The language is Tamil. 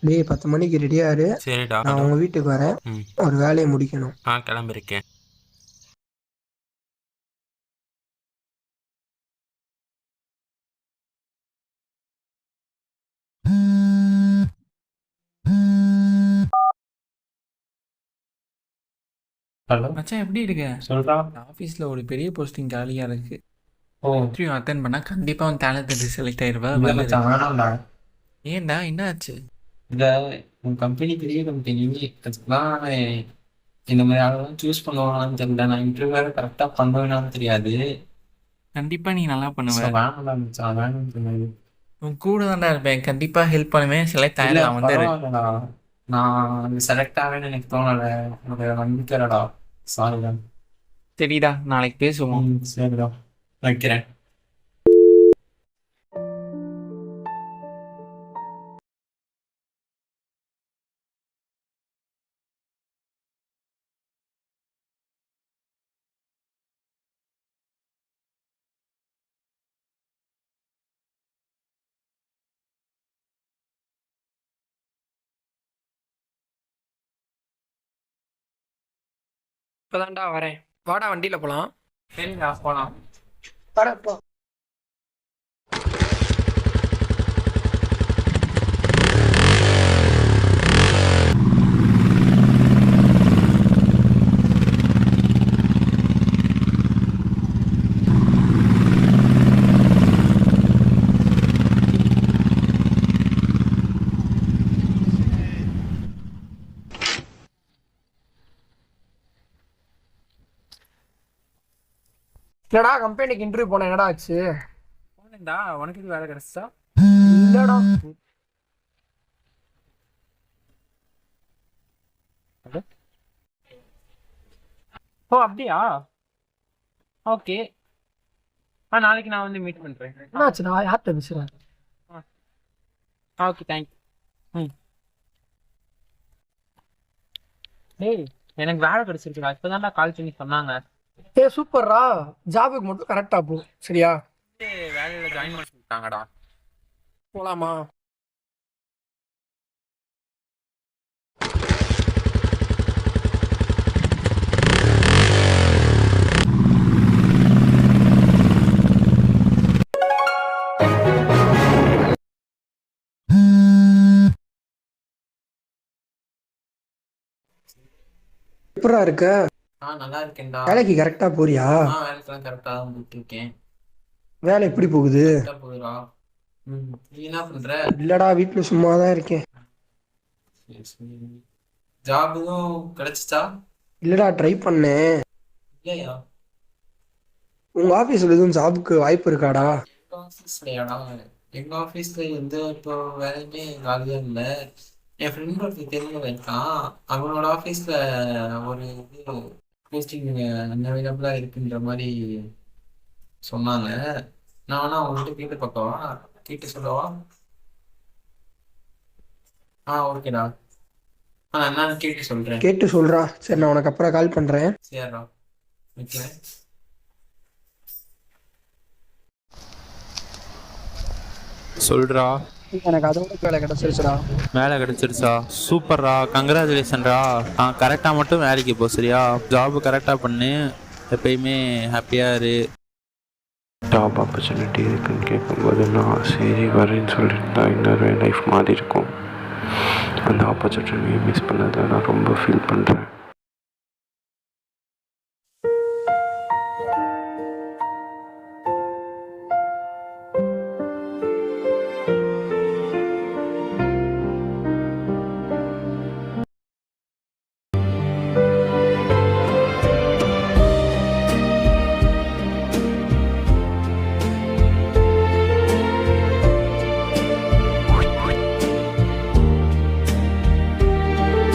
டேய் 10 மணிக்கு ரெடியா இரு. சரிடா. நான் உங்க வீட்டுக்கு வரேன். ம். ஒரு வேலையை முடிக்கணும். கிளம்பிருக்கேன். ஹலோ மச்சான் எப்படி இருக்க? சொல்றா. ஆஃபீஸில் ஒரு பெரிய போஸ்டிங் காலியாக இருக்கு. ஓ இன்டர்வியூ அட்டன் பண்ணால் கண்டிப்பாக உன் டேலண்ட் செலக்ட் ஆயிடுவா. இல்ல வேலை மச்சான், இருக்கு. வேணாம்டா. ஏன்டா என்ன ஆச்சு? இந்த உன் கம்பெனி பெரிய கம்பெனி, அதுக்குலாம் இந்த மாதிரி ஆளெல்லாம் சூஸ் பண்ணுவாங்களான்னு தெரியல. நான் இன்டர்வியூ வேற கரெக்டாக பண்ணுவேனான்னு தெரியாது. கண்டிப்பாக நீ நல்லா பண்ணுவ. ஸோ வேணாம்டா மச்சான், வேணும்னு சொன்னது. உன் கூட தான்டா இருப்பேன். கண்டிப்பாக ஹெல்ப் பண்ணுவேன். செலக்ட் இல்ல ஆயிடலாம் வந்துரு. பரவாயில்லடா, நான் அந்த செலக்ட் ஆவேன்னு எனக்கு தோணலை. உனக்கு நம்பிக்கைடா. சாரிடா. சரிடா, நாளைக்கு பேசுவோம். சரிடா, வைக்கிறேன். இப்பதான்டா வரேன். வாடா வண்டியில போலாம். சரிடா, போலாம். வரப்போ என்னடா கம்பெனிக்கு இன்டர்வியூ போன என்னடா ஆச்சு? போனேன்டா, உனக்கு இது வேலை கிடைச்சா? இல்லடா. ஓ அப்படியா? ஓகே. நாளைக்கு நான் வந்து மீட் பண்ணுறேன். என்னாச்சுடா? யார்கிட்ட பேசுறேன்? Okay, thank you. ம். டேய், எனக்கு வேலை கிடைச்சிருக்குடா. இப்போதான்டா கால் பண்ணி சொன்னாங்க. சூப்பர்ரா. ஜாபுக்கு மட்டும் கரெக்டா போ, சரியா? வேலையில் ஜாயின் பண்ணி சொல்லிட்டாங்கடா. போலாமா? எப்படா இருக்க? நல்லா இருக்கேன்டா. வேலைக்கு கரெக்டா போறியா? வேலைக்கெல்லாம் கரெக்டாக தான் போயிட்டு இருக்கேன். வேலை எப்படி போகுது? கரெக்டாக போகுதுடா. நீ என்ன பண்ற? இல்லடா, வீட்டுல சும்மா தான் இருக்கேன். ஜாப் எதுவும் கிடைச்சிச்சா? இல்லடா, ட்ரை பண்ணேன். இல்லையா? உங்க ஆபீஸ்ல எதுவும் ஜாபுக்கு வாய்ப்பு இருக்காடா? எங்க ஆஃபீஸ்லயாடா? எங்க ஆஃபீஸ்ல எந்த இப்போ வேலையுமே காலியா இல்லை. என் ஃப்ரெண்ட் ஒருத்தர் தெரிஞ்சவன் இருக்கான். அவனோட ஆஃபீஸ்ல ஒரு இது போஸ்டிங் அவைலபிளா இருக்குன்ற மாதிரி சொன்னாங்க. நான் வேணா அவங்ககிட்ட கேட்டு பார்க்கவா? கேட்டு சொல்லவா? ஓகேடா. என்னன்னு கேட்டு சொல்றேன். கேட்டு சொல்றா. சரி, நான் உனக்கு அப்புறம் கால் பண்றேன். சரிடா, வைக்கிறேன். சொல்றா. எனக்கு அதோட வேலை கிடைச்சிருச்சுடா. வேலை கிடைச்சிருச்சா? சூப்பர்ரா, கங்க்ராச்சுலேஷன்டா. கரெக்டாக மட்டும் வேலைக்கு போ, சரியா? ஜாபு கரெக்டாக பண்ணு. எப்பயுமே ஹாப்பியாக இரு. ஜாப் ஆப்பர்ச்சுனிட்டி இருக்குன்னு கேட்கும்போது நான் சரி வரேன்னு சொல்லியிருந்தா இன்னொரு லைஃப் மாறி இருக்கும். அந்த ஆப்பர்ச்சுனிட்டியை மிஸ் பண்ணதை நான் ரொம்ப ஃபீல் பண்ணுறேன்.